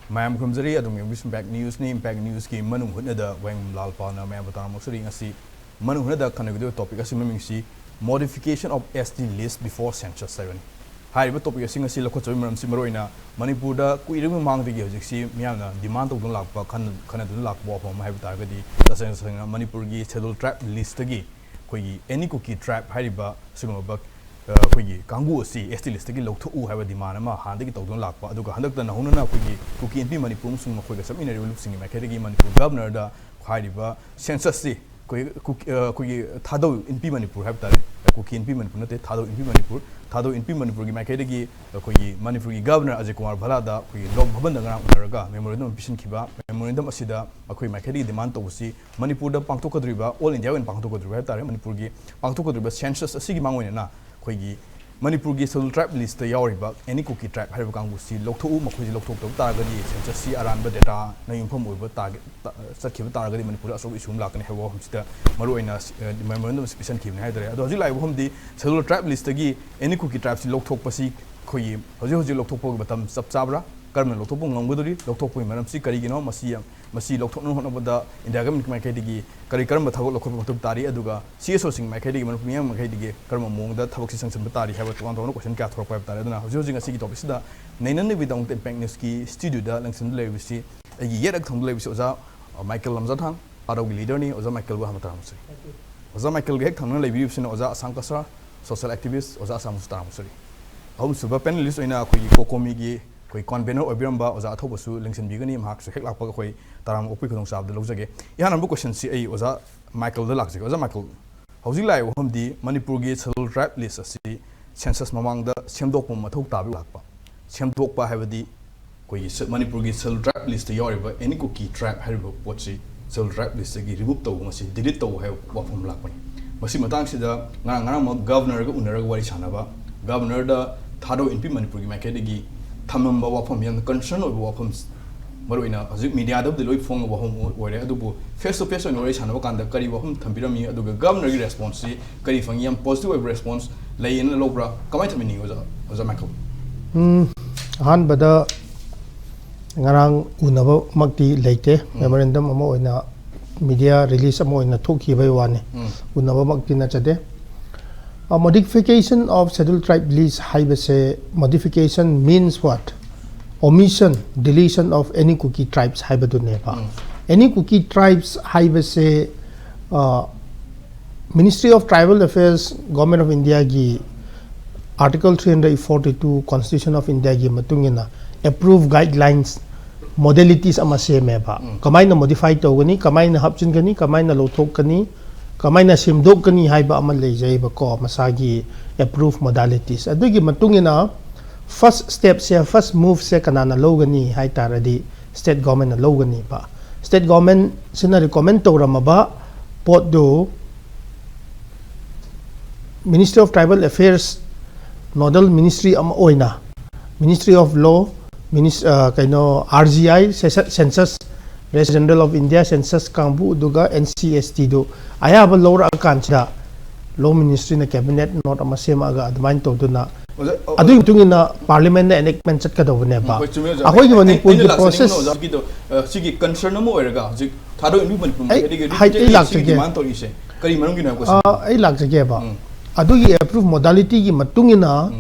Ma'am Kumzari, Impact News, Impact News, Manung Hutna, Wahengbam Lalpal, Ma'am Mosuri, Manung Hutna, connected topic as you modification of SD list before census ceremony. High topic as a local Simaroina, Manipur, Kuidum Mang the Gizixi, Miana, demand of the Lakpa, Canada Lakwa from my target, the sense of Manipur schedule trap list again. Any cookie trap, Hariba, Sumabak. Kangu si ST list ki lok thu ha ba demand ma han de ki tawdon lakpa aduga handak na hunna cookie MP Manipur sung khoi ga samina revolu singi ma khedi Manipur governor da khaiba census si cookie Thadou MP Manipur ha tare cookie MP Manipur na te Thadou MP Manipur gi ma khedi gi Manipur gi governor Ajay Kumar Bhala da lok bhaban da ngara unaraga memorandum pisin khiba memorandum asida akhoi ma khedi demand to si Manipur da pangtok kadriba all India wen pangtok kadriba tare Manipur gi pangtok kadriba census asigi mangoina na Manipur schedule tribe list yauriba any cookie tribe hariba kangu si lokthu makhoi lokthok to taragadi census si aranba data na yumpham oiba target sakhiba taragadi Manipur asok isum lakani hebo humsita maruina memorandum special khibne haidare ado hoji laibo humdi schedule tribe list gi any cookie tribe si lokthok pasi khoi hoji lokthok po batam sab sabra karma lokthok po ngamgodori lokthok po maram si karigino masi lokthok no honabada India government ma khaidigi kari karma thagok lokthok matuk tari aduga CSO sing ma khaidigi Manipur ma khaidigi karma mongda thagok si sangsam tari haba tuan tono question ka thorok pa tari aduna hoji ngasi topic sida nainan ne bidang impact news ki studio da langsim levisi agi yet ak thong levisi oza Michael Lamjathang Thadou Leader ni oza Michael wa hamataram sri oza Michael ge thang levi sina oza Ashang Kasar social activist oza Ashang Mustaram sri hom suba panelist oina khoi COCOMI gi Convenor Obiramba Oza Athouba su Lingsin Bigani Mark so Hek Lakpa Koi Taram Opi Kong Sab the Lozage. Yan number question C A Oza Michael the Laxi Oza Michael. How's Lai Hom di Manipur gates trap list C census Mamang the Semdok Matok Tabi Lakpa. Semdok Pa have the Manipur gates trap list the Yoriba any cookie trap Haribo Potsi cell trap list remove to Masi delete to have what from Lakpa. Masimatang Sida Narangama Governor Unaragwari Sanaba Governor the Thadou MP Manipur Makadigi Tamamba wapom yan concern of wapoms Maruina, as media of the Lloyd Fong of home or Adubu, face to face on oration of Kanda Kari Wahum Tampirami, Aduga governor response, Kari Fangiam positive response, lay in the Lobra, Kamatami was a Michael. Han Bada Narang Unabo Makti Late, memorandum amo in a media release amo in a Toki by one, Unabo Makti Nachade. A modification of scheduled tribe list haibase modification means what? Omission, deletion of any cookie tribes haibaduneba. Any cookie tribes haibase Ministry of Tribal Affairs, Government of India gi Article 342 Constitution of India gi matungina approved guidelines modalities amase meba. Kamay na modify tawgani, kamay na hapchin gani, kamay na lothok gani. Kamay na simdok kani haiba aman lejay ba ko masagi approved modalities adugi matungina first step se first move se kanana logani hai taradi state government na logani ba state government sina recommend to ramaba pot do Ministry of Tribal Affairs nodal ministry am oina Ministry of Law kaino RGI census General of India Census Kambu Duga NCST do I have a lower account law ministry na cabinet not a masema aga admin to do na adu tung in a parliament enactment chat ka do ne ba ako gi Manipur gi process sigi concern mo erga Thadou in Manipur ai lak ge man to ise kari manung gi na ko ai lak ge ba adu gi approve modality gi matung ina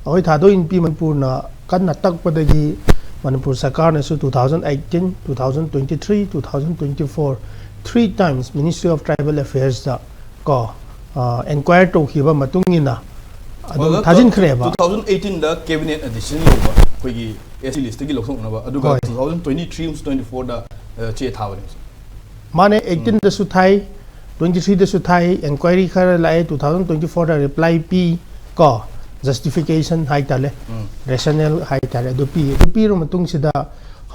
oi Thadou in Manipur na kan na tak padagi Manipur Sarkar nasu 2018, 2023, 2024 3 times Ministry of Tribal Affairs da ko inquire to khiba matungina adu thajin khreba 2018 da cabinet addition loba koigi SC list gi loksong na ba aduga 2023 24 da che thawani mane 18 da su thai 23 da su thai inquiry khara lai 2024 da reply p ko justification hai tale rationale hai tale do pi ro matung sida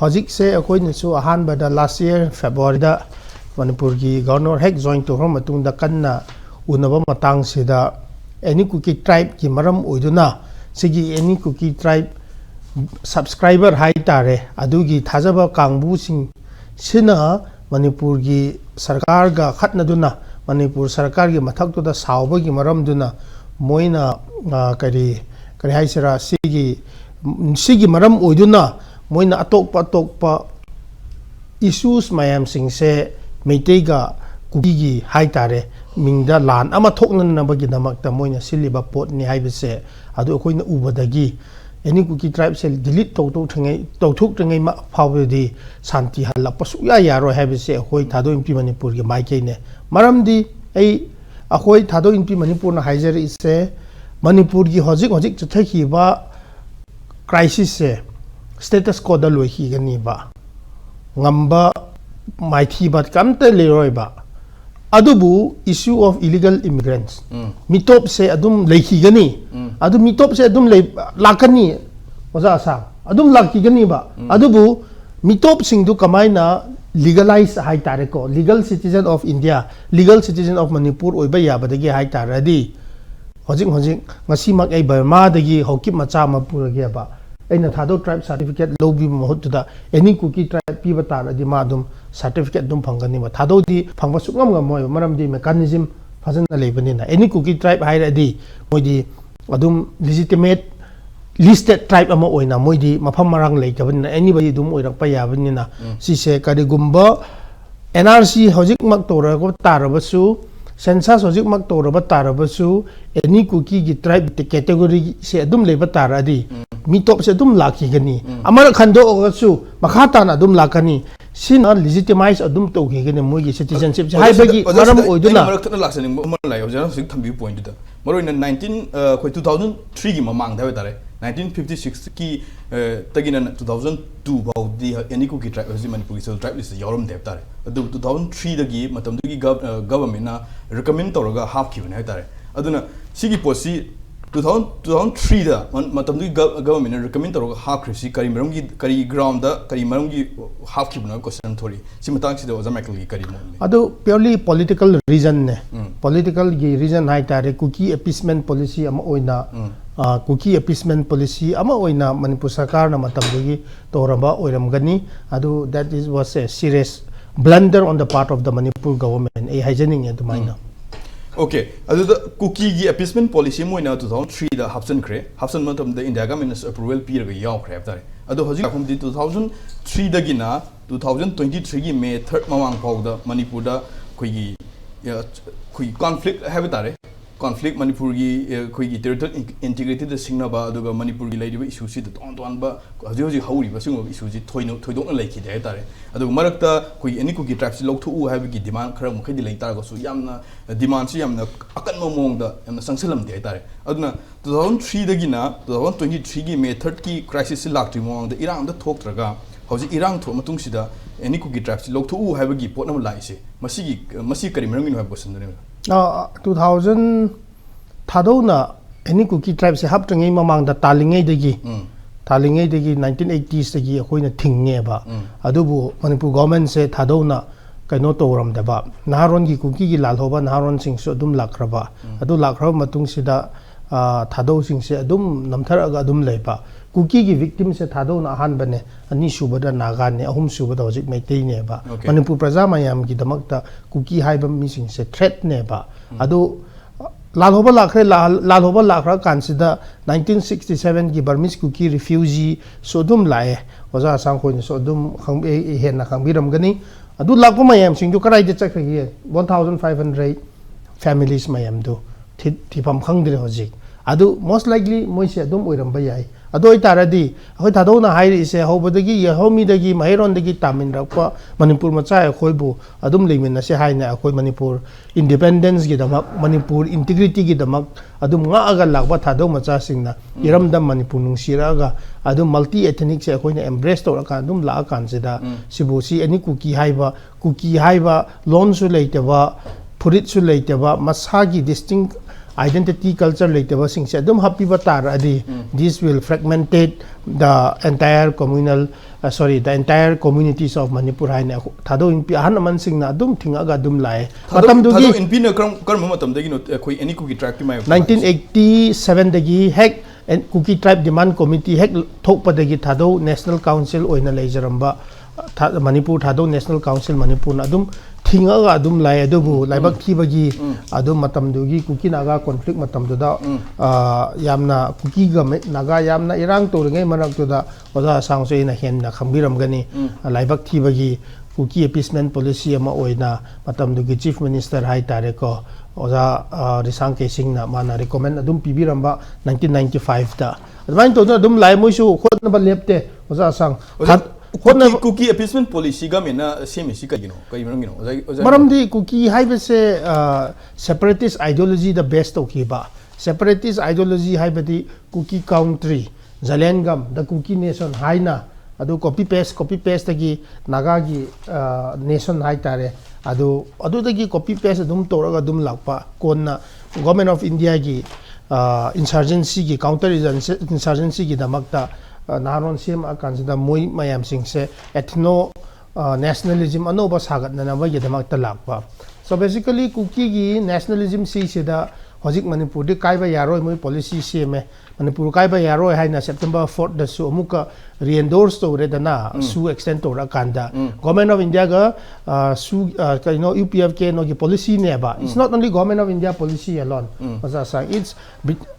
hojik se akoi ni su ahan ba da last year February da Manipur gi governor hek join to ro matung da kanna unaba matang sida any cookie tribe ki maram oiduna sigi any cookie tribe subscriber hai tare adugi thajaba kangbu sing sina Manipur gi sarkar ga khatna duna Manipur sarkar gi mathak to da sawba gi maram duna moina kari haisira sigi maram oiduna moina atokpa issues mayam singse meiteiga kuki hai tare mingda lan ama thoknan na bagi damakta moina siliba pot ni haibese adu akoina ubadagi any kuki tribe sel delete thuk thangai ma phawdi santi halla pasu ya yaro haibese akoi thado impi manipur ge maike ne maramdi ei akoi thado impi manipur na haijar ise manipur gi hojik chathaki ba crisis se status quo da loi hi gani ba ngamba maithi bat kamta leroi ba adubu issue of illegal immigrants mitop se adum leikhi gani adu mitop se adum lakani oza asa adum lakhi gani ba adubu mitop singdu kamaina legalize hai tare ko legal citizen of India legal citizen of Manipur oiba yabadagi hai taradi hojik ngasi mak ei Burma dagi hokip macha ma purage ba aina thado tribe certificate lobi mahut da any cookie tribe pi bata di ma dum certificate dum phangani ma thado di phangba sukam ngam moi maram di mechanism fazana lebani na any cookie tribe hai di moi di adum legitimate listed tribe ama oina moi di mafam marang lei tabani na anybody dum oirak pa yabani na si se kari gumba NRC hojik mak tora ko tarabasu Census hojik mak toraba tarabasu any cookie gi tribe category se adum leba taradi mitop se adum laki gani amara khando ogasu makhata na adum lakani sina legitimize adum to gi gani moi gi citizenship hai bagi maram oiduna marak thana laksani mo lai ojana sik thambi point da maro in 19 khoi 2003 gi mamang da tare 1956 ki tagina 2002 bau di any cookie tribe hojik manipur social tribe list yoram dev tare adu 2003 da gi matam du gi government na recommend toraga half ki bana tare aduna sigi posi 2003 da matam du government na recommend toraga half krisi kari maram gi kari ground da kari maram gi half ki bana question thori si matang si da ozamakel gi kari mo adu purely political reason ne political gi reason hai tare cookie appeasement policy ama oina cookie appeasement policy ama oina Manipur sarkar na matam du gi toraba oiram gani adu that was a serious blunder on the part of the Manipur government a hygienic admaina okay adu the cookie gi appeasement policy moina 2003 da hapsan matam da India government approval pi ga yaw khre tare adu hoji akum di 2003 da gina 2023 gi May 3rd mawang pau da Manipur da khoi conflict have tare conflict Manipur gi khoi gi territorial integrity da singna ba aduga Manipur gi laidiba issue si da ton ba hoji hauri ba singo issue ji thoidok na laiki da tare aduga marakta khoi any ko gi tribe si lokthu u have gi demand khara mu khadi lai tar ga su yamna demand si yamna akan mo mong da yamna sangsalam de tare aduna 2003 da gi na 2023 gi May 3rd ki crisis si laktri mong da Iran da thok traga hoji Iran tho matung si da any ko gi tribe si lokthu u have gi pot na lai se masi kari merang ni have question ne 2000 thadona any cookie tribe se hap tangai mamang da talingai dagi 1980s dagi akoina thingne ba adubu Manipur government se thadona kaino toram da ba naharon gi cookie gi lalhoba naharon sing so dum lakraba adu lakraba matung sida thado sing se adum namtharaga adum leiba cookie gi victim se thadona han bane ani subada naga ne ahum subada hojik maitei ne ba Manipur praja mayam gi damakta cookie haiba mi sing se threat ne ba adu lalhoba lakhra kansida 1967 ki Burmese cookie refugee so dum lae oza sang khoi so dum khang hen na khang biram gani adu lakpa mayam sing du karai de chakhi 1500 families mayam do thipam khang dire hojik adu most likely moi se dum oiram ba yai adu itaradi hoi thadona hai se hobadagi yahomi dagi mairon dagi tamin rakpa Manipur macha khoi bu adum leimin na se hai na khoi Manipur independence gi damak Manipur integrity gi damak adum nga aga lakba thado macha singna iram dam Manipur nung siraga adum multi ethnic se khoi na embrace to ka adum la kan sida sibu si ani cookie haiba lon su leiteba purit su leiteba masagi distinct identity culture like the sing se dum happy batar adi this will fragmentate the entire the entire communities of Manipur hai na thado in pi han man sing na dum thinga ga dum lai matam du gi in pi na kram matam dagi no khoi any cookie tribe ki mai 1987 dagi hek cookie tribe demand committee hek thok pa dagi thado national council oina leijaramba Manipur thado national council Manipur na dum thinga adum lai adubu laibak thibagi adum matamdugi kuki naga conflict matamduda yamna kuki ga naga yamna irang toringai manaktuda oda sangse na henna khambiram gani laibak thibagi kuki appeasement policy ama oina matamdugi chief minister hai tare ko oda risang casing na mana recommend adum pibiramba 1995 da advain to adum lai moisu khotna ba lepte oda sang cookie appeasement policy gamena same si kagino maramdi cookie haibese separatist ideology the best okiba separatist ideology haibadi cookie country Wahengbam the cookie nation haina adu copy paste tagi naga gi nation hai tare adu dagi copy paste dum toraga dum lakpa konna government of India gi insurgency gi counter insurgency gi damakta naron sim akansida moi mayam singse ethno nationalism anoba sagat na nabagi damakta lakpa so basically cookie gi nationalism si sida hojik Manipur de kaiba yaroi moi policy seme Manipur kaiba yaroi haina September 4th da su amuka re-endorse to redana su extend to rakanda government of India ga su UPFK no gi policy neba it's not only government of India policy alone it's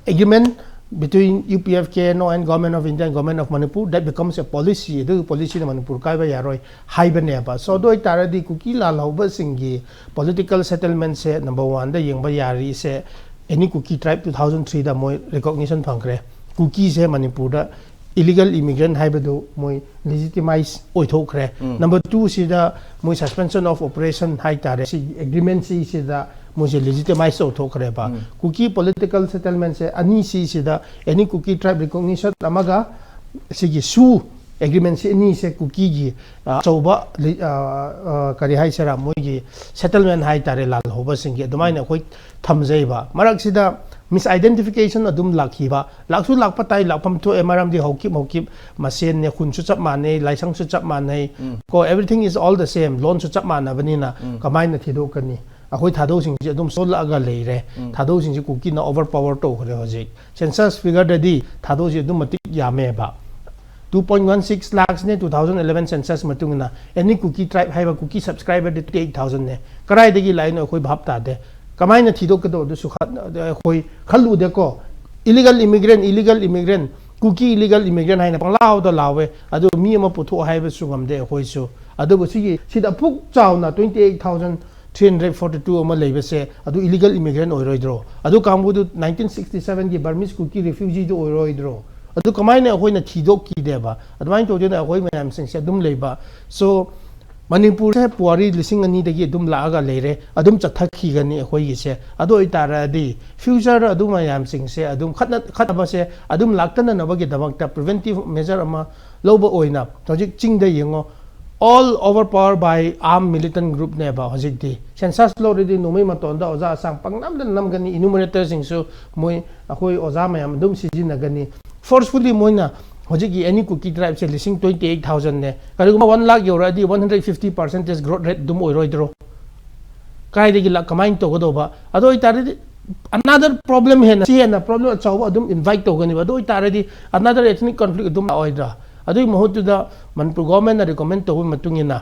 agreement between UPFK and government of India and government of Manipur that becomes a policy the policy na Manipur kaiba yaroi haibaneba so doi taradi kuki la lauba singi political settlement se number 1 da yengba yari se any Kuki tribe 2003 da moi recognition phangre Kuki se Manipur da illegal immigrant haibadu moi legitimize oithokre number 2 sida moi suspension of operation hai tare si agreement si sida moi legitimize oithokre ba Kuki political settlement se ani si sida any Kuki tribe recognition amaga sigi su agreement se ni se Kuki gi soba kari hai sera moi gi settlement hai tare lal hoba singi dumaina khoi thamjaiba marak sida misidentification adum lakhiba laksu lakpa tai lakpam to emaram di hokip masen ne khun chu chap mane laisang chu chap mane ko everything is all the same loan chu chap mana banina kamai na thido kani akhoi thadou sing ji adum sol aga leire thadou sing ji Kuki na overpower to khore hojik census figure dadi thadou ji adum matik yame ba 2.16 lakhs ne 2011 census matungna any Kuki tribe haiba Kuki subscriber de 8,000 ne karai degi line akhoi bhap ta de kamai na thido kado du sukhat khoi khalu de ko illegal immigrant Kuki illegal immigrant haina panglaw da lawe adu mi ma putho haiba sungam de khoi su adu bu si sida phuk chawna 28,342 ama leibe se adu illegal immigrant oiroidro adu kambu du 1967 gi Burmese Kuki refugee du oiroidro adu kamai na khoi na thido ki deba adwain to de na khoi mayam sing se dum leiba so Manipur se puari lising ani dagi dum laaga leire adum chathakhi gani khoi gi se ado itara di future adum mayam sing se adum khatna se adum laktana na bagi damakta preventive measure ama loba oina hojik ching da yengo all overpowered by armed militant group ne ba hojik di census law re di nomai maton da oza sang pangnam da nam gani enumerator sing so moi akhoi oza mayam dum sijina gani forcefully moina hojiki any Kuki tribe se lising 28,000 ne kariguma 1 lakh yoradi 150% growth rate dum oiroidro kai degi la kamain to godo ba ado itare another problem he na si na problem chaw adum invite to gani ba do itare another ethnic conflict dum oidra ado mohutu da Manipur government na recommend to matungina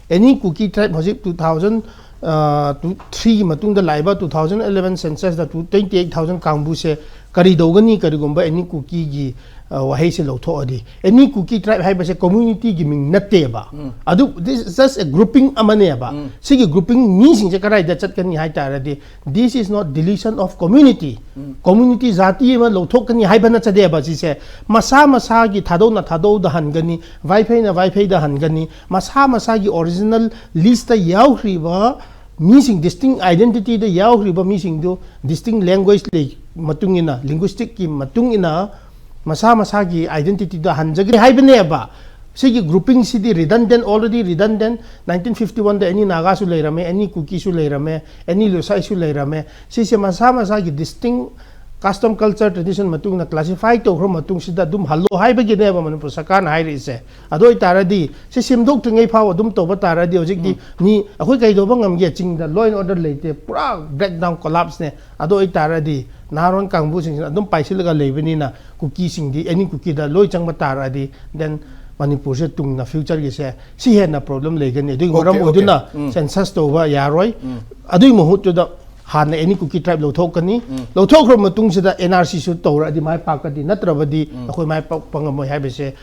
any Kuki tribe hojik 2003 matung da laiba 2011 census da 28,000 kangbu se kari dogani karigumba any Kuki gi wahai se lotho adi any Kuki tribe hai base community gi ming natte ba adu this is just a grouping amane ba sigi grouping mi sing je karai da chat kani hai tara di this is not deletion of community community zati ma lotho kani hai bana chade ba si se masa gi thadou na thadou da hangani wifi da hangani masa gi original list ta yaw riba missing distinct identity da yaw riba missing do distinct language le matungina linguistic ki matungina masa gi identity da hanjagi haibane ba sigi grouping city already redundant 1951 da any naga su leirame any Kuki su leirame any losai su leirame sisi masa gi distinct custom culture tradition matung na classify to hro matung sida dum hallo haibagi ne ba Manipur sakan hairi se adoi taradi si simdok tringai phaw dum to ba taradi hojik di ni akhoi kai do bangam ge ching da law and order leite pura breakdown collapse ne adoi taradi naron kangbu sing adum paisil ga leibani na Kuki sing di any Kuki da loi chang ba taradi then Manipur se tung na future gi se si he na problem le gan du moram oduna census to ba yaroi adui mohut to da han any cookie tribe lo thok kani lo thok ro matung se da NRC su to ra di mai pa ka di natrabadi akoi mai pa pangam hai be se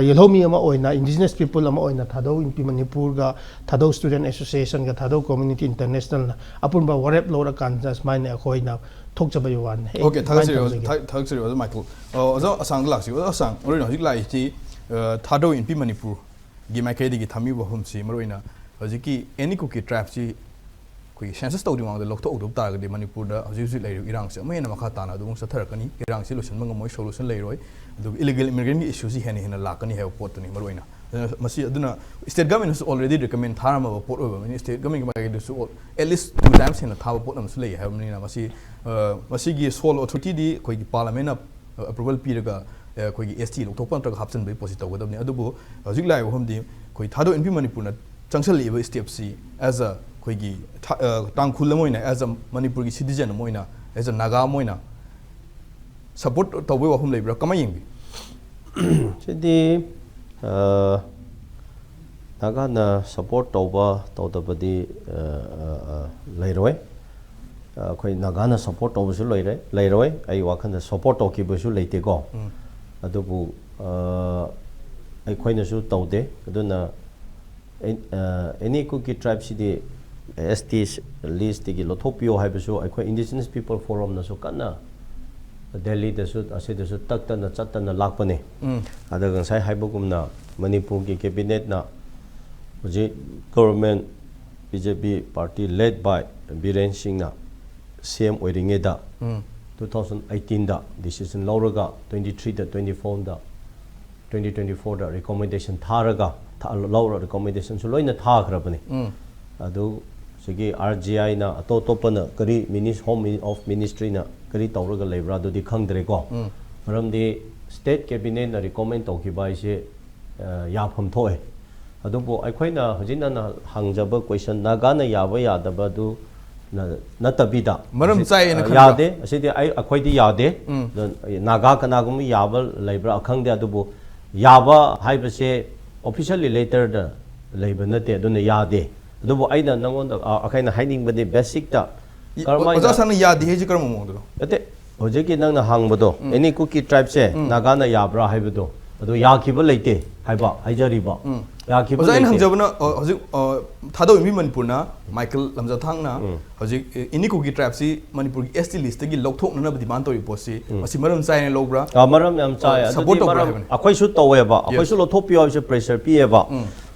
yelomi ama oina indigenous people ama oina Thadou in Manipur ga Thadou student association ga Thadou community international na apun ba warep lo ra kan jas mai ne akoi na thok cha ba yuan okay thak seri Michael ozo asang lak si asang ori no hik lai chi Thadou in Manipur gi mai ke di gi thami bo hum si maroina hojiki any cookie tribe chi koi census to di wang de lok to udup ta ga Manipur da hojik lai irang se mai na makha ta na du sa thar kani irang solution mang moi solution lai roi du illegal immigrant gi issue si hen hen la kani he pot ni maroina masi aduna state government has already recommend tharama ba pot over mani state government ga ga su at least two times hen tha pot nam su lai ha mani na masi gi sole authority di koi gi parliament approval pi ga koi gi ST lok thok pan tra hapsan bai posit to ga ni adubu hojik lai hom di koi Thadou in Manipur na changsal le step si as a koi gi tang khul moina as a Manipur gi citizen moina as a naga moina support to bai wa hom lebra kama yeng bi chidi naga na support to da badi leiroi koi naga na support to su leiroi ai wa khan support to ki bu su leite go adubu ai koi na su to de aduna any cookie tribe city ST list gi lothopio haibasu ai indigenous people forum na su kana Delhi da su ase da su takta na chatta na lakpane adaga sai haibagumna Manipur gi cabinet na ji government BJP party led by Biren Singh na CM oiringe da 2018 da decision lauraga 23 da 24 da 2024 da recommendation tharaga laura recommendation su loina tha khrabane adu sigi RGI na atotopana kari home of ministry na kari tawraga lebra do di khangdre ko maramdi state cabinet na recommend to ki bai se ya pham thoe adu bo aikhoina hojina na hangjaba question naga na yaba yadaba du na tabida maram chai na yade asidi ai akhoi di yade naga kana gum yaba lebra akhangde adu bo yaba haibase officially later da labor na te aduna yade adubo aina nangon da akaina hiding bade basic ta karma oza sang yade he ji karma mo do ate hojeki nang na hangbodo any cookie tribe se naga na yabra haibado adu yakiba leite haiba haijari ba yakiba oza in hangjabna hojik Thadou in Manipur na Michael Lamjathang na hojik any cookie tribe si Manipur gi ST list gi lokthok na demand to report si asi maram chai ne logra maram yam chai support to maram akhoi su to ba akhoi su lothopio se pressure pi ba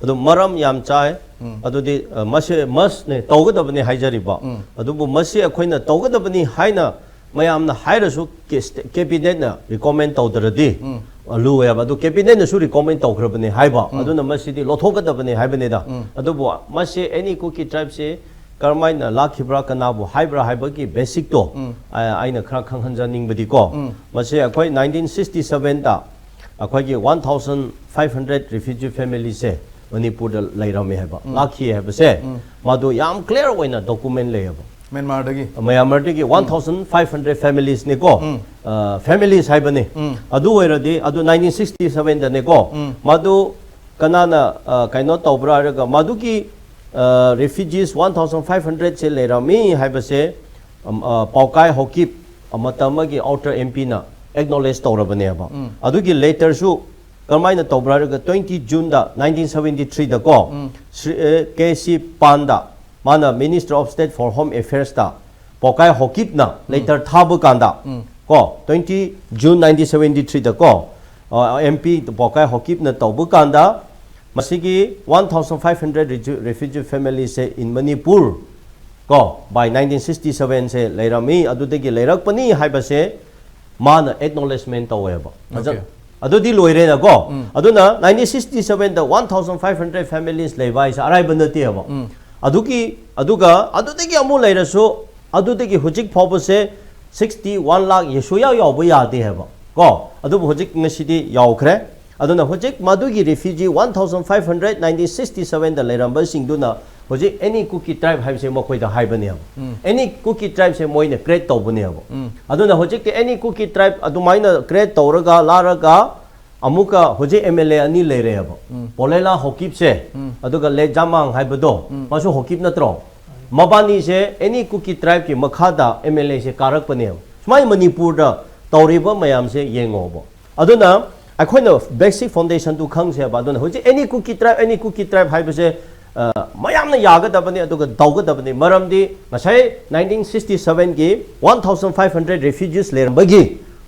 adu maram yam chai adu di mas ne tawgadabani haijari ba adu bu masi akhoina tawgadabani haina mayam na hairasu cabinet na recommend tawdaradi alu ya ba du cabinet na su recommend tawgrabani haiba adu na masi di lothogadabani haibane da adu bu masi any cookie tribe se karmaina lakhibra kanabu haibra haibagi basic to aina khra khanghanjaning badi ko masi akhoi 1967 da akhoi gi 1500 refugee families se Manipur da lairame haba lakhi haba se madu yam clear oina document le haba Myanmar dagi 1500 families ne ko families haibane adu oiradi adu 1967 da ne ko madu kanana kaino tobra raga madu ki refugees 1500 se lairame haba se paukai hokip amatama gi outer MP na acknowledge tawrabane haba adu gi later su Karmaina Tobraga 20 June da 1973 da ko KC Panda mana Minister of State for Home Affairs da Pokai Hokip na later Thabu Kanda ko 20 June 1973 da ko MP Pokai Hokip na Tabu Kanda masigi 1500 refugee families in Manipur ko by 1967 se lairami adudagi lairak pani haibase mana acknowledgement taweba adudi loire na go aduna 1967 the 1500 families levai sa arai banati aba aduga adudagi amu lairasu adudagi hujik phobose 61 lakh yesuya yabu yade haba go adu hujik ngasidi yaukhre aduna hujik madugi refugee 1500 1967 the lairamba singduna hujik any cookie tribe haibse mokoi da haibani any cookie tribe se moina create tawbani aba aduna hujik any cookie tribe adumaina create tawraga laraga amuka hoje MLA ani lere abo polela hokip se aduga le jamang haibado masu hokip natro mabani se any cookie tribe ki makhada MLA se karak pane smai manipur da tawriba mayam se yengobo aduna akhona basic foundation tu khang se ba aduna hoje any cookie tribe haibase mayam na yaga dabani aduga dawga dabani maramdi masai 1967 ki 1500 refugees ler bagi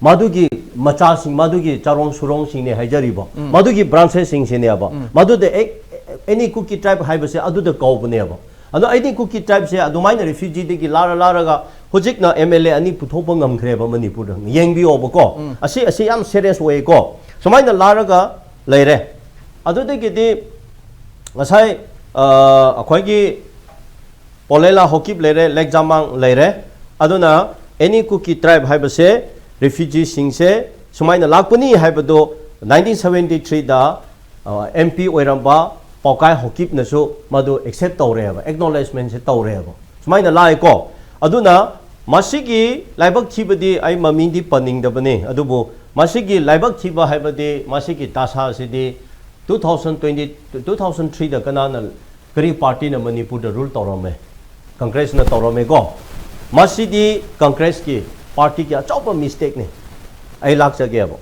madugi macha sing madugi charong surong sing ne haijaribo madugi branches sing sine aba madu de any cookie tribe haibase adu de kaw bane aba ado any cookie tribe se adumaina refugee de gi lara ga hojik na MLA ani puthopa ngamkhre ba manipur da yengbi obo ko asi yam serious way ko somaina lara ga leire adu de gi di ngasai akhoi gi polela hokip leire legjamang leire aduna any cookie tribe haibase refugee singse sumaina lakpani haibado 1973 da MP oiramba paukai hokip nasu madu accept tawreba acknowledgement se tawreba sumaina lai ko aduna masigi laibak thibadi ai mamindi paning da bane adubu masigi laibak thiba haibadi masigi tasa sidi 2003 da kanana kari party na manipur da rule tawrame congress na tawrame ko masidi congress ki party ki achaupa mistake ne ai lak sa ge abo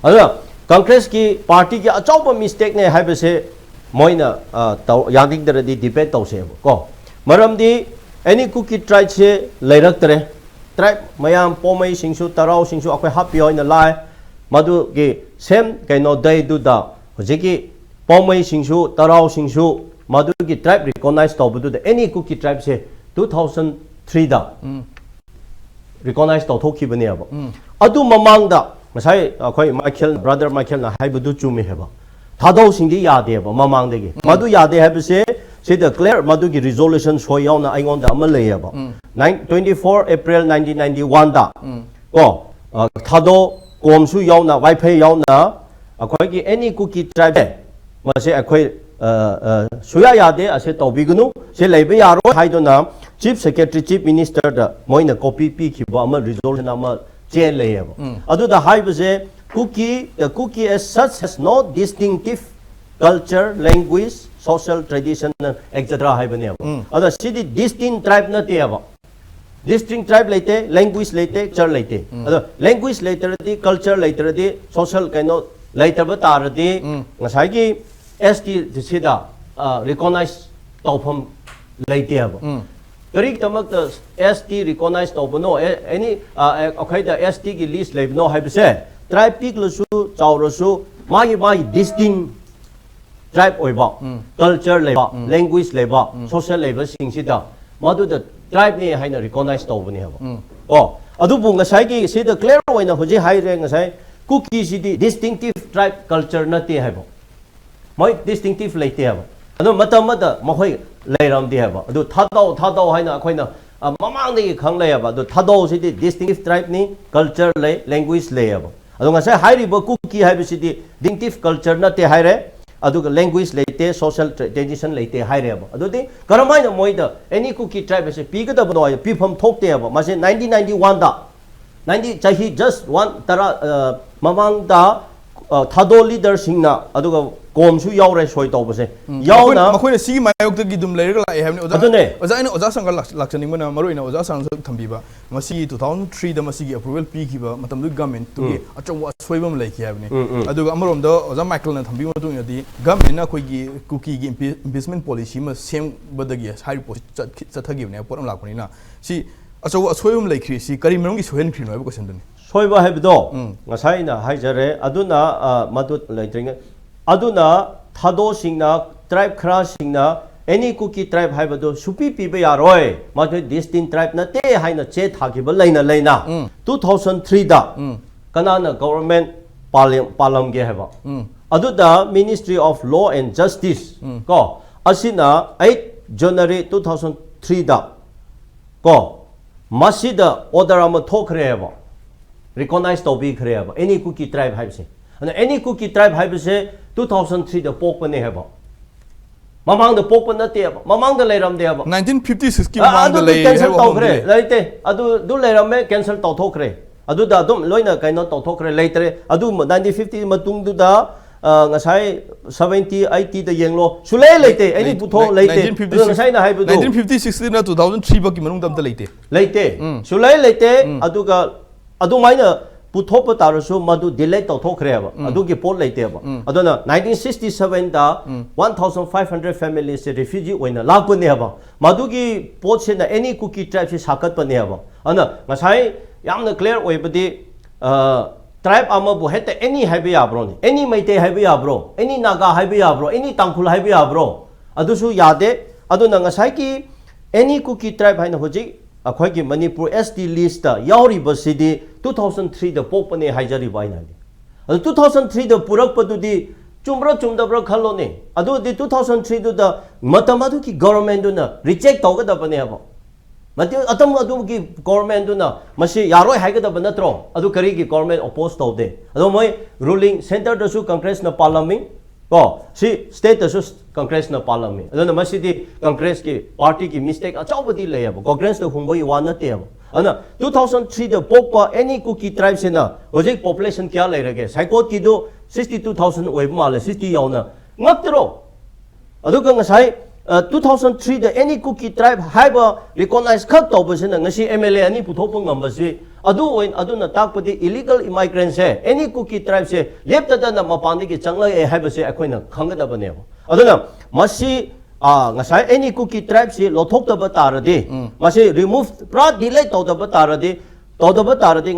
ada congress ki party ki achaupa mistake ne haibase moina yadik da di debate taw se ko maramdi any cookie tribe se leirak tare tribe mayam pomai singsu tarau singsu akhoi happy oina lai madu ge same kaino dai du da hojiki pomai singsu tarau singsu madu gi tribe recognize taw bu da any cookie tribe se 2003 da recognize taw thoki bane aba adu mamang da masai akhoi Michael brother Michael na haibudu chumi heba thadou singdi yade ba mamang de gi madu yade habse se the clear madu gi resolution so yauna aingon da amal le ba 24 April 1991 da ko thadou komsu yauna wifi yauna akhoi gi any cookie tribe mase akhoi suya yade ase tobigunu se leibe yaro haidona chief secretary chief minister da moina copy pi ki ba amal resolution amal chain le ba adu da haibase the cookie as such has no distinctive culture, language, social tradition, etc. Other city distinct tribe na tiaba. Distinct tribe later, language later, culture later. Other language later, culture later, social kind of later, but are the Masagi ST Sida recognized Topum later. Very tamak the ST recognized Topono any okay the ST list like no have said. Tribe people su chauro su magi distinct tribe oiba culture leba language leba social leba singsida madu the tribe ni haina recognize tawbani haba oh adu bunga sai ki sida clear oina hoji hai re ngasai cookie sidi distinctive tribe culture na te haba moi distinctive leite haba adu matamada mahoi leiram di haba adu thadau haina akoina mamang ni khang le haba adu thadau sidi distinctive tribe ni culture le language le haba adunga sai hairiba cookie haibisidi distinctive culture na te haire aduga language leite social tradition leite haire aba adudi karamaina moida any cookie tribe se pigada bano pifam thokte aba mase 1991 da 90 chahi just one tara mamang da Thadou Leader singna aduga komsu yaure soi tawbase yauna makhoi si mayok ta gi dum leir la I have ni oza ina oza sangal lakchani mana maru ina oza sang thambiba masi 2003 da masi gi approval pi ki ba matam du government tu gi achawa soibam lai ki have ni aduga amarom da oza Michael na thambi ma tu ina di government na khoi gi cookie gi investment policy ma sem badagi hari post chathagi ne poram lakpani na si achawa soibam lai khri si kari merong gi sohen khri no ba question dani soiba haibdo ngasai na haijare aduna madu laitring aduna Thadou singna tribe khra singna any cookie tribe haibdo supi pibe yaroi madu distinct tribe na te haina che thagiba leina 2003 da kanana government palam ge haba aduda Ministry of Law and Justice ko asina 8 January 2003 da ko masida order am thokre haba recognize to be khre any cookie tribe have se and any cookie tribe have se 2003 the pok pane have mamang the pok na te mamang the leiram de have 1956 ki mamang the lei cancel to khre laite adu du leiram me cancel to thok khre ꯑꯗꯨꯗ ꯑꯗꯨꯝ ꯂꯣꯏꯅ ꯀꯩꯅꯣ ꯇꯧꯊꯣꯛꯈ꯭ꯔꯦ ꯂꯩꯇ꯭ꯔꯦ ꯑꯗꯨ 1950 ꯃꯇꯨꯡꯗꯨꯗ ngасai 70 80 da yenglo sulai leite any putho leite ngасai na haibu 1956 na 2003 baki manung dam ta leite sulai leite aduga adumaina putho pa tarasu madu delay tawthokre ba adugi pot leite ba aduna 1967 da 1500 families refugee oina lakpane ba madugi pot se na any cookie tribe se sakat pane ba ana ngасai yamna clear oibadi tribe amabu hete any haibe abro ni any maite haibe abro any naga haibe abro any tangkhul haibe abro adusu yade aduna ngasai ki any cookie tribe haina hoji akhoi ki manipur sd list ta yauri basidi 2003 da popane haijari baina di adu 2003 da purak padudi chumra chumdabra khallo ni adu di 2003 du da matamadu ki government du na reject tawga da bane aba mati atam adu ki government du na masi yaroi haiga da banatro adu kari ki government oppose tawde adu moi ruling center da su congress na parliament ko si state da su congress na parliament adu na masi di congress ki party ki mistake achawbadi le aba congress da hungoi wana te aba ana 2003 da popa any cookie tribe se na hojik population kya le rage saikot ki do 62000 oib male 60 yauna ngaktro adu ka ngasai 2003 da any cookie tribe haiba recognize khak tawbasina ngasi MLA ani puthopang ngambasi adu oin aduna takpadi illegal immigrants se any cookie tribe se lepta da mapandi ki changla e haibase akoina khangada bane aduna masi ngasai any cookie tribe se lothok ta batarade masi remove pra delay tawda batarade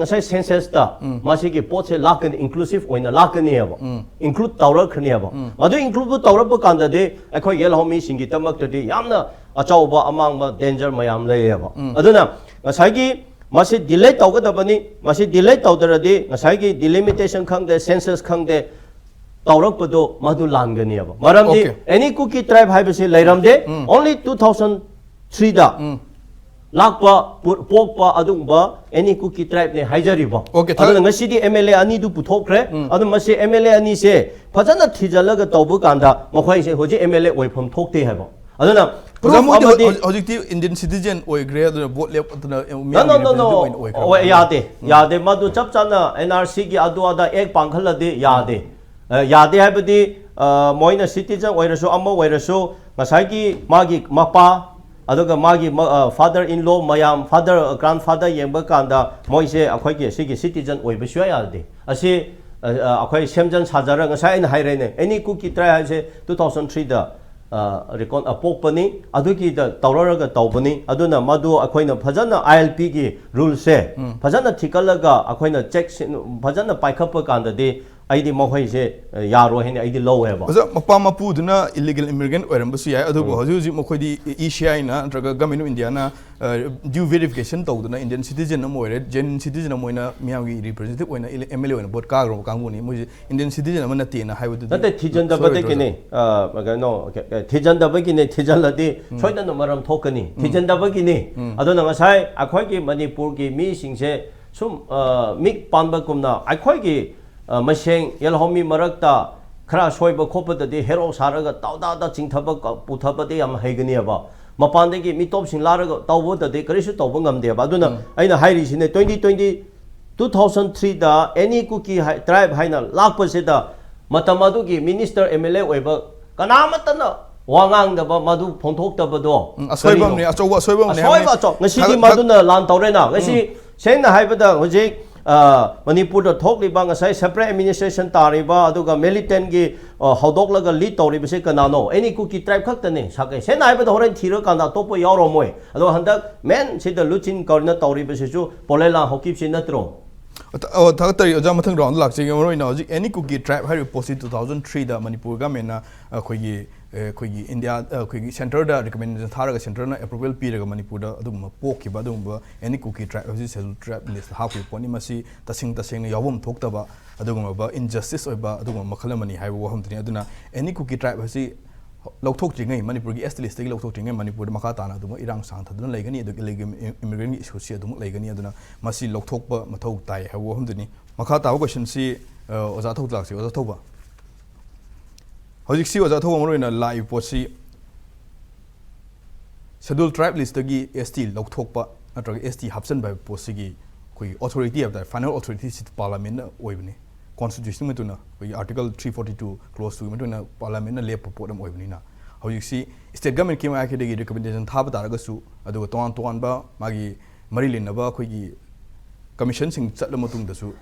ngasai census ta masi ki pot se lakan inclusive oina lakani aba include tawra khani aba adu include tawra ba kanda de akhoi yel homi singi tamak tadi yamna achauba amang ba danger mayam le aba aduna ngasai ki masi delay tawga da bani masi delay tawdarade ngasai ki delimitation khang de census khang de tawrak pado madu langani aba maram di any cookie tribe haibase lairam de only 2003 da lakpa pokpa adungba any cookie tribe ne haijari ba aduna ngasi di MLA ani du puthokre adu masi MLA ani se phajana thijalaga tawbu kanda mokhai se hoji MLA oipham thokte haiba aduna hojikti Indian citizen oigre aduna vote lep aduna no yade madu chap chana NRC gi adu ada ek pangkhalade yade haibadi moina citizen oirasu amma oirasu ngasai gi magi mapa aduga magi father in law mayam father grandfather yengba kanda moise akhoi ki sigi citizen oiba shwa yade asi akhoi semjan sajara ngasai in hairene any cookie try ase 2003 da recon apopani aduki da tawraga tawbani aduna madu akhoina phajana ILP gi rule se phajana thikalaga akhoina check phajana paikhap kanda de aidi mohoi se yaro hen aidi low heba aza mapa mapu duna illegal immigrant oirambasu yai adu hoju mokhoi di ECI na traga government of India na due verification tawduna Indian citizen na moire genuine citizen na moina miyangi representative oina MLA oina bot ka gro kanguni moi Indian citizen na te na haibu ate thijan da bade kine no thijan da bagine thijan ladi soida no maram thokani thijan da bagine aduna ngasai akhoi ki Manipur ki mi singse sum mik panba kumna akhoi ki maseng yelhomi marakta khara soiba khopata de hero saraga tawda da chingthaba puthaba de yam haigani aba mapande gi mitop sing laraga tawbo da de karisu tawbo ngamde aba aduna aina hairi sine 2003 da any cookie tribe haina lakpa se da matamadu gi minister MLA oiba kanamatana wangang da ba madu phonthok da ba do asoibam ne asoibam ne ngasi di maduna lan tawrena ngasi sengna haibada hojik Manipur da thokli ba ngasai separate administration tariba aduga militant gi hodok lead tawriba se kanano any cookie tribe khaktane sakai se nai ba horen thira kanda topo yaro moi ado handak men se da luchin korna tawriba se chu polela hokip se natro thakatari oja mathang round lak che ngoroi na hojik any cookie tribe hari post 2003 da Manipur ga mena khoigi India khoigi center da recommendation tharaga center na approval piraga Manipur da adum pokkiba adum any cookie tribe hoji scheduled tribe list hapi poni masi tasing yawum thoktaba adum ba injustice oiba adum makhalamani haibu waham tini aduna any cookie tribe hoji lokthok jingai Manipur gi ST list gi lokthok jingai Manipur makha tana adum irang sang thaduna laigani adu immigrant issue si adum laigani aduna masi lokthokpa mathau tai haibu waham tini makha ta question si oja thok lak si oja thoba hojik si oja thoba morina live posi scheduled tribe list gi ST lokthokpa natraga ST hapsan by posi gi koi authority of the final authority sit parliament na oibni constitution metuna koi article 342 clause 2 metuna parliament na le proport am oibni na hojik si state government ki ma ke de recommendation thaba taraga su adu ton ba magi mari lin ba koi gi commission sing chatla matung da su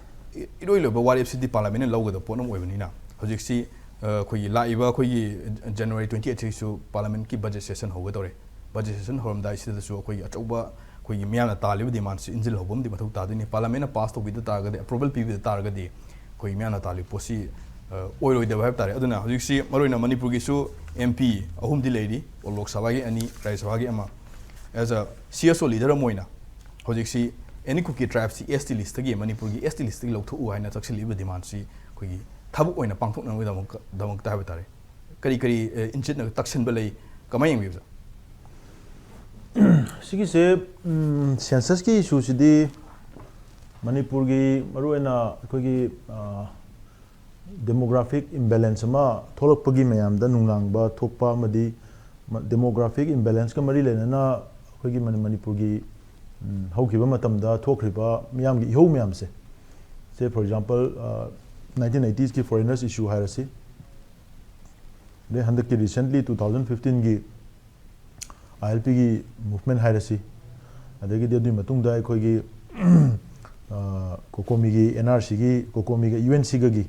iroi lo ba wari fcd parliament na lawga da ponam oibni na hojik si koi la iba koi January 28 su parliament ki budget session hoga tore budget session horam dai si da su koi achauba koi gi miam na talib demand si injil hobum di mathau ta dini parliament na pass to bi da targa de approval pi bi da targa de koi miam na talib posi oiloi da bhab tare aduna hojik si maroina manipur gi su mp ahum di lady o lok sabha gi ani rai sabha gi ama as a CSO leader moina hojik si any cookie tribes si ST list gi manipur gi ST list gi lokthu u haina chaksili bi demand si koi gi thabu oina pangthok nang damok ta bhab tare kari inchit na taksin balai kamai yang bi Sigi se census ki issue sidi Manipur gi maruena kogi demographic imbalance ma tholok pagi mayam da nungang ba thokpa madi demographic imbalance ka mari lena na kogi Manipur gi haukiba matam da thokriba miyam gi ho miyam se say for example 1980s ki foreigners issue hairasi de handak ki recently 2015 gi ILP की movement है रसी अदेगी दिया दुई मतुंग दाय कोई की COCOMI की NRC की COCOMI की UNC की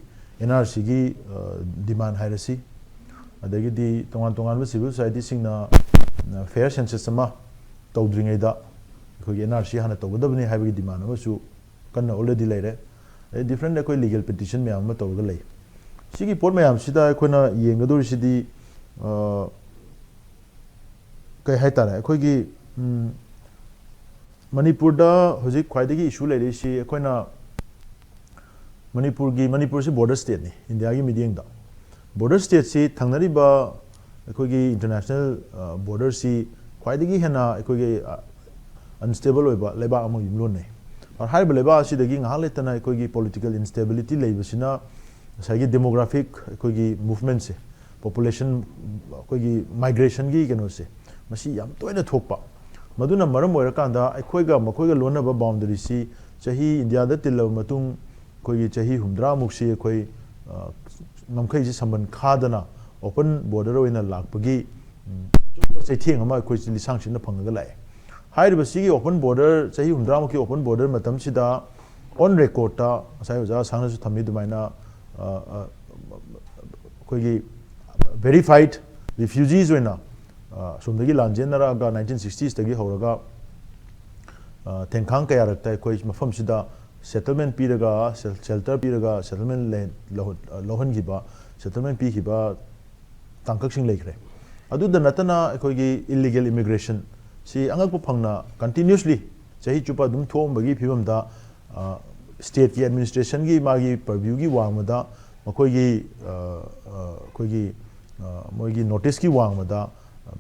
NRC की demand है रसी अदेगी दी तोंगान में civil society सिंगना fair census समा तौद्रिंगे दा कोई NRC हाना तौगदबनी है बगी demand में सु करना already ले रहे different कोई legal petition में आम में तौगद ले सिगी पोर में आम सिदा कोई ना ये इंगदूर सिदी कई है तारा कोई की मणिपुर दा होजिक ख्वाइदगी इशू ले रही कोई ना मणिपुर से बॉर्डर स्टेट ने इंडिया की मीडियम दा बॉर्डर स्टेट से थंगनरी बा कोई की इंटरनेशनल बॉर्डर से ख्वाइदगी है ना कोई की अनस्टेबल होइबा लेबा अमो इमलो ने और हाई लेबा सिदगी ngahak letana कोई की पॉलिटिकल इंस्टेबिलिटी लेबसिना सागी डेमोग्राफिक कोई की मूवमेंट से पॉपुलेशन कोई की माइग्रेशन की केनो से मसी याम तोयना थोकपा मदुना मरम ओइरकांदा अखोइगा मखोइगा लोनबा बाउंड्री सी चाही इंडिया दा तिल्लब मतुंग कोई चाही हुमद्रा मुक्सी अखोइ नमखै से संबंध खादना ओपन बॉर्डर ओइना लाकपगी चैथेंग अमा अखोइ लिसांगसिन फंगगा लाए हाइरबा सिगी ओपन बॉर्डर चाही हुमद्रा मुखी ओपन बॉर्डर मतम सिदा ऑन रिकॉर्ड ता साइ ओजा सांगनासु थम्मी दुमाइना कोई वेरीफाइड रिफ्यूजीज ओइना सोमदगी लांजेनरागा 1960s तगी होरगा तेंखांग कया रखता है कोई मफम सिदा सेटलमेंट पीरगा शेल्टर पीरगा सेटलमेंट लोहन गिबा सेटलमेंट पी गिबा तांकक्सिंग लेखरे अदुदा नतना कोई इलीगल इमिग्रेशन सी अंगक फंगना कंटिन्यूसली चाही चुपा दुम थोमबगी फिबमदा स्टेट की एडमिनिस्ट्रेशन की मागी परव्यू की वांगमदा मकोई कोई मोगी नोटिस की वांगमदा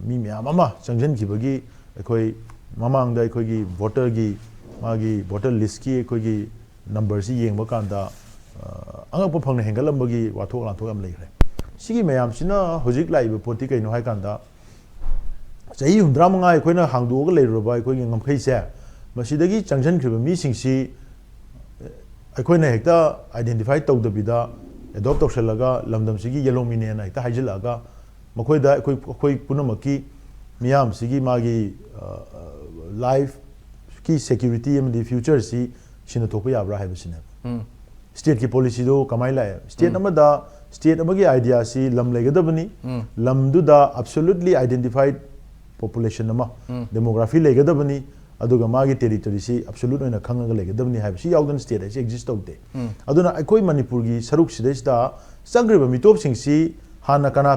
मी म्याम अमा चंगजन की अखोई ममांग दा अखोई वोटर की मागी वोटर लिस्ट की अखोई नंबर से येंगबा कांदा अंगप फंगना हेंगलंबगी वाथोक लाथोक am लेखरे सिगी म्याम सिना होजिक लाइबो पोती कइनो हाय कांदा चाही 135 अखोइना हांगदोग लेरोबा अखोई ngमखैसे मसिदगी चंगजन खिबा मी सिंगसी अखोइना हेक्ता आइडेंटिफाई तौदबिदा एडॉप्ट तौसलगा लमदम सिगी येलो मिने ना हेक्ता हाइजिलागा मखोइदा कोई पुनमकी मियाम सिगी मागी लाइफ की सिक्योरिटी एमदी फ्यूचर सी सिन थोप याब्रा हाइबसिने स्टेट की पॉलिसी दो कमाई लाए स्टेट अमदा स्टेट अमगी आइडिया सी लम लेगदबनी लमदुदा एब्सोल्युटली आइडेंटिफाइड पॉपुलेशन अमा डेमोग्राफी लेगदबनी अदुगा मागी टेरिटरी सी एब्सोल्युट ओइना खंगगा लेगदबनी हाइबसी याउदन स्टेट ऐसे एग्जिस्ट तौते अदुना अखोई मणिपुर की सरुक सिदैसदा संग्रिबा मिटोप सिंगसी हाना कना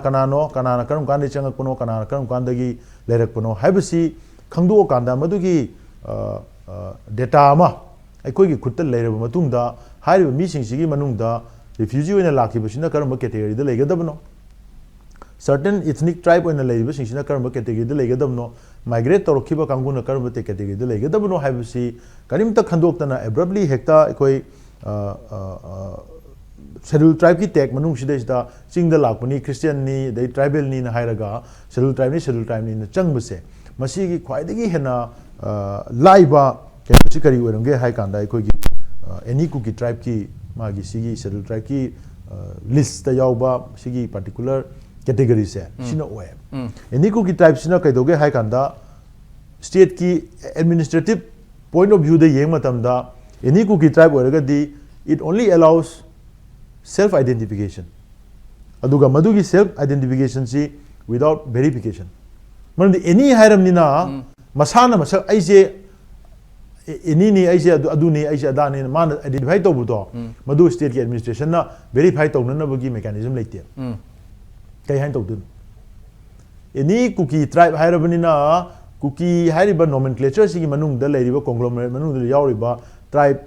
करम कांदे चंगकपनो कना करम कांदगी लेरकपनो हाइबसी खंगदो कांदा मदुगी डेटा अमा अखोई खुद लेरब मतुंगदा हाइरिबा मिसिंगसिगी मनुंगदा रिफ्यूजी ओइना लाखिबसिना करम कैटेगरीदा लेगदबनो सर्टेन इथनिक ट्राइब ओइना लेरिबसिंगसिना करम कैटेगरीदा लेगदबनो माइग्रेट तौरखिबा कांगुना करम कैटेगरीदा लेगदबनो हाइबसी करिमता खंदोक्तना एब्रप्टली हेक्ता अखोई शेड्यूल ट्राइब की टैग मनुंग सिदैसदा चिंग दा लाकपनी क्रिश्चियन नी दे ट्राइबल नी ना हायरगा schedule tribe knee चंगबसे मसीगी ख्वाइदगी Hena Laiba kaichi kari oiramge hai kanda aikogi any kuki tribe ki magi sigi scheduled tribe ki list ta yauba sigi particular category se sina oe any kuki tribe sina kaidoge hai kanda state ki administrative point of view de yeng matamda any kuki tribe oiragadi it only allows self identification aduga madugi self identification si without verification mandi any hairam nina masana masak aise any ni aise adu ni aise adani man identify to budo madu state ki administration na verify to na bagi mechanism leite kai hain to dun any kuki tribe hairabani na kuki hairiba nomenclature sigi manung da leiriba conglomerate manung da yauriba tribe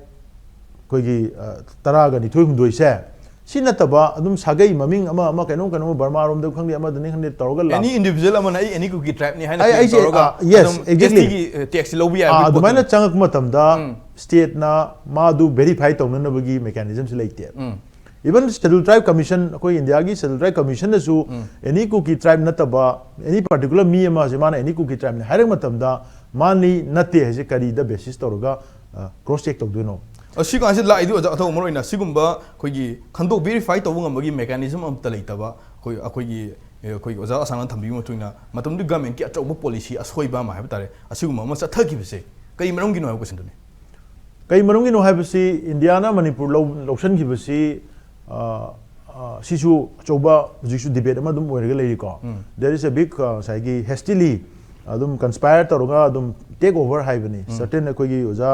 koigi taraga ni thoim doise sinataba adum sagai maming ama kaino Burma rom da khangdi ama dani khangdi toroga la any individual ama na any kuki tribe ni haina toroga yes exactly tax lobi ya adumaina changak matam da state na madu verify tawna bagi mechanism si leite even scheduled tribe commission koi India gi scheduled tribe commission na su any kuki tribe nataba any particular mi ama jemana any kuki tribe ni hairang matam da mani nate he kari da basis toroga cross check tawduno asi kan se la idu aja thau moroi na sigumba khoi gi khando verify tawu ngam gi mechanism am ta leitaba khoi gi oja asang thambi mo tuina matam du government ki achau policy asoi ba ma ha tare asigumba ma chatha ki bese kai marom gi no ha question ne kai marom gi no ha bese India na Manipur loction gi bese sisu achauba jisu debate ama dum oirga leiri ko there is a big saigi hastily adum conspire taronga adum take over haibani certain koi gi oja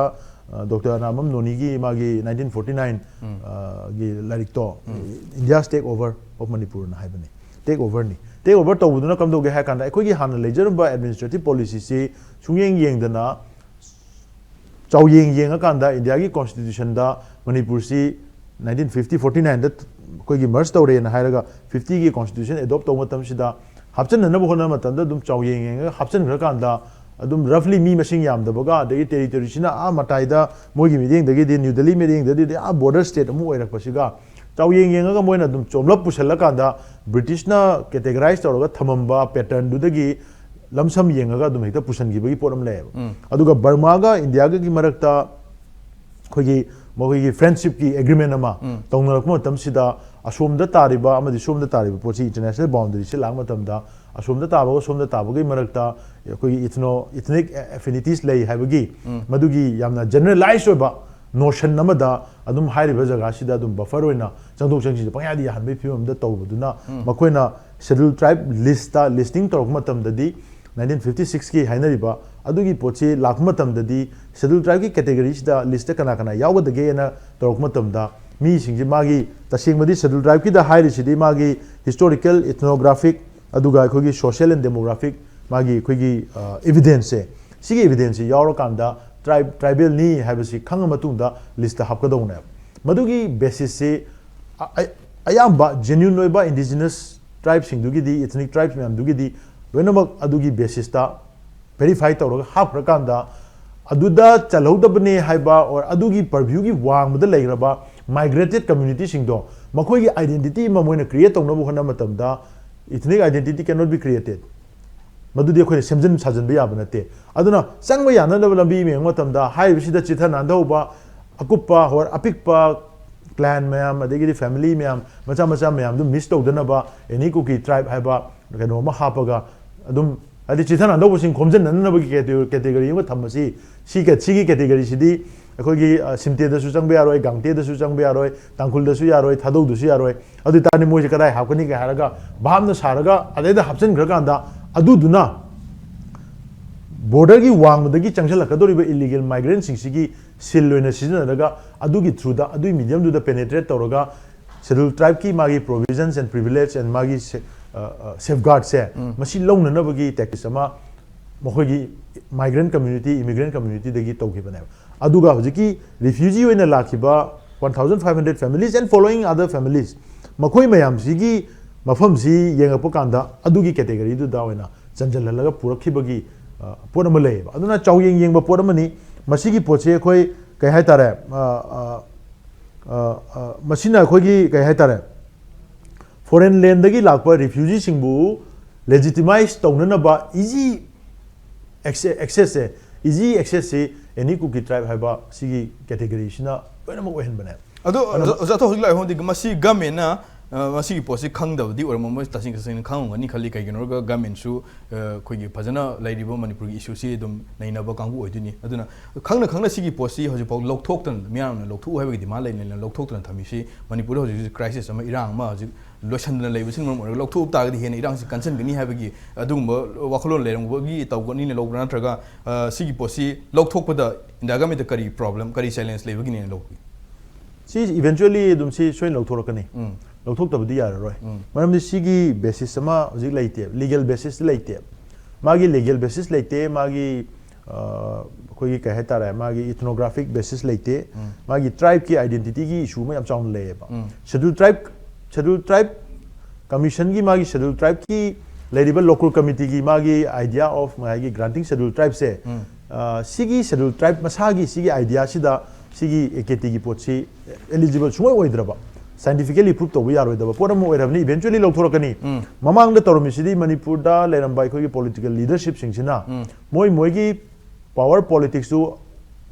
Dr. Namam Nonigi magi 1949 gi larikto India's take over of Manipur na haibani take over to buduna kam doge ha kanda ekoi gi han lejer ba administrative policy si sungyeng yeng dana chaw yeng akanda India gi constitution da Manipur si 1950 49 da koi gi merge tawre na hairaga 50 gi constitution adopt taw matam sida hapchan na bo hona matam da dum chaw yeng hapchan gra kanda adum roughly mi masing yam da boga de territory sina matai da mogi meeting dagi de New Delhi meeting dagi border state amu oirak pasiga chaw yeng ga moina dum chomlap pusalla kanda British na categorize tawra thamamba pattern du dagi lamsam yengaga dum hekta pusan gi bagi poram le aduga Burma ga India ga gi marakta khogi mogi friendship ki agreement ama tongnarak matam sida asomda tariba amadi somda tariba pochi international boundary se lang matam da asomda tabo gi marakta koi ethnic affinities lei haibagi madugi yamna generalized oba notion namada adum hairiba jaga sida adum buffer oina changdok changsi pangyadi hanbe phimam da tawbuduna makoina scheduled tribe listing torok matam dadi 1956 ki hainariba adugi pochi lak matam dadi scheduled tribe ki categories da list kana yawgadage na torok matam da mi singji magi tasingmadi scheduled tribe ki da hairi sidi magi historical ethnographic aduga khogi social and demographic magi khogi evidence sigi evidence yawro kanda tribal ni habasi khanga matunda list hapkadona madugi basis se ayamba genuine noiba indigenous tribes singdugi di ethnic tribes mem dugi di loinamak adugi basis ta verify tawra hapra kanda aduda chalhodabne haiba or adugi purview gi wangmada leigraba migrated community singdo makhoi gi identity ma moina create tawna bu hona matamda ethnic identity cannot be created madudi akhoi semjin sajan ba banate aduna sangba yana na lambi me matamda hai bisida chithana ndauba akupa or apikpa clan mayam adegi family mayam macha mayam dum miss tawdana ba any kuki tribe haiba kano ma hapaga adum adi chithana ndauba sing khomjan nanna ba category ma thamasi sigi category sidi akhoi simte da su changbe yaroi gangte da su changbe yaroi tangkhul da su yaroi thadou da su yaroi adu tani moi kadai hapkani ga haraga bhamna saraga adeda hapchen graganda adu duna border gi wangmdagi changchal kadoriba illegal migrants sigi sil loina season daga adugi through da adu medium du da penetrate toroga scheduled tribe ki magi provisions and privilege and magi safeguards se masi longna na bagi tax ama mohogi migrant community immigrant community dagi tawgibana aduga hojiki refugee oina lakhiba 1500 families and following other families makoi mayam sigi mafam si yengapo kanda adugi category du da oina chanjalalaga purakibagi podama lei aduna chaw yengba podama ni masigi poche khoi kai hai tare masina khoi gi kai hai tare foreign land dagi lakpa refugee singbu legitimize tawnana ba easy access se any cookie tribe haiba sigi category sina loina mak ohen bane ado zato hojik lai hondi masi government na masi posi khangdabdi or mo tasing kasing khangani khali kai gino ga government su khoigi phajana lairibo manipur gi issue si dum naina ba kangbu oiduni aduna khangna sigi posi hoji pau lokthok tan miyam na lokthu haiba gi dima lain lokthok tan thami si manipur hoji crisis ama irang ma hoji lotion na leibu sin mo lokthok ta gi hena irang si concern gni haiba gi adum wakhlon leirang gi tawgani ne lokna traga sigi posi lokthok pada indaga me the kari problem kari silence leibu gi ne lok si eventually dum si soin lokthokani lokthok tabdi yar roi maram di sigi basis sama hojik laite legal basis laite magi legal basis laite magi koi ka heta ra magi ethnographic basis laite magi tribe ki identity ki issue ma yam chaun le ba schedule tribe commission gi magi schedule tribe ki label local committee gi magi idea of magi granting schedule tribe se sigi schedule tribe masagi sigi idea sida sigi eketi gi potsi eligible sumai oidraba scientifically prove to we are with the poram oirabni eventually lokthorkani mamang da tormisidi manipur da lerambai khoi political leadership singchina moi gi power politics to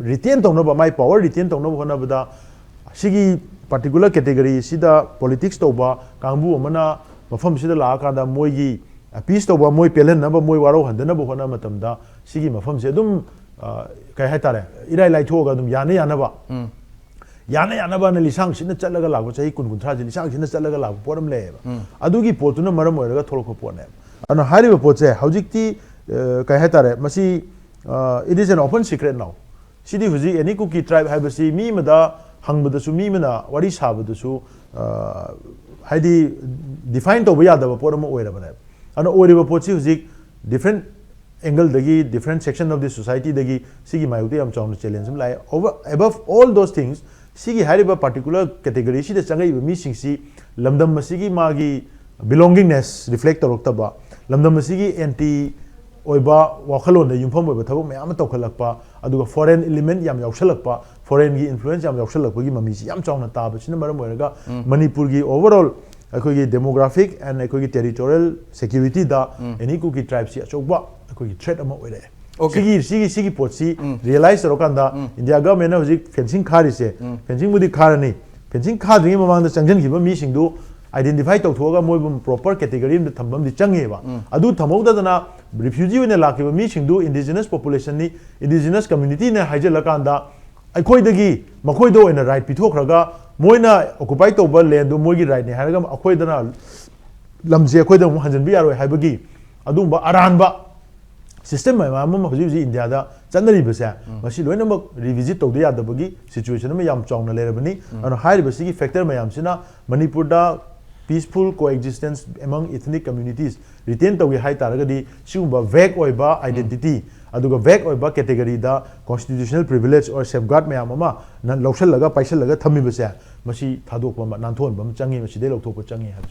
retain tongna ba mai power retain tongna hona bada sigi particular category sida politics to ba kangbu amana mafam sida la ka da moi gi appease to ba moi pelen na ba moi waro handana ba hona matam da sigi mafam se dum kai hatare irai lai thoga dum yana ba yana ba na lisang sina chalaga lagu chai kun thra ji lisang sina chalaga lagu poram le adugi potuna maram oiraga tholko pone ana hari ba poche haujikti kai hatare masi it is an open secret now sidi huji any cookie tribe habasi mi mada hangbada su mi mana wari sabada su haidi define to baya da poram oira bane ana ori ba pochi huji different angle dagi different section of the society dagi sigi mayuti am chawna challenge lai over above all those things sigi hariba particular category si de changai mi singsi lamdam masigi magi belongingness reflect torokta lamdam masigi anti oiba wakhalon de yumpham oiba thabuk mayam tokhalakpa aduga foreign element yam yauksalakpa foreign gi influence yam yauksalakpa gi mami si yam chawna taba sina maram oiraga manipur gi overall akoi demographic and akoi territorial security da any cookie tribe si achokba akoi threat ama oire sigi potsi realize rokanda India government na hojik fencing khari se fencing mudi kharani fencing khadri mamang da changjan giba mi singdu identify tawthoga moi proper category in the thambam di change ba adu thamogda dana refugee ne lakiba mi singdu indigenous population ni indigenous community ne haijalakanda aikoi dagi makoi do ina right pithokraga moina occupy tawba land do moigi right ne haraga akoi dana lamje akoi da hanjan bi yaroi haibagi adumba aranba system mai ma hojik India da chanari basa masi loina mak revisit tawde yadabagi situation ma yam chawna lerabani and high basi factor mayam sina manipur da peaceful coexistence among ethnic communities retain tawi high taragadi siumba vague oiba identity aduga vague oiba category da constitutional privilege or safeguard mayam ama nan loksal laga paisal laga thami basa masi thadok ba nan thon bam changi masi de lokthok changi ha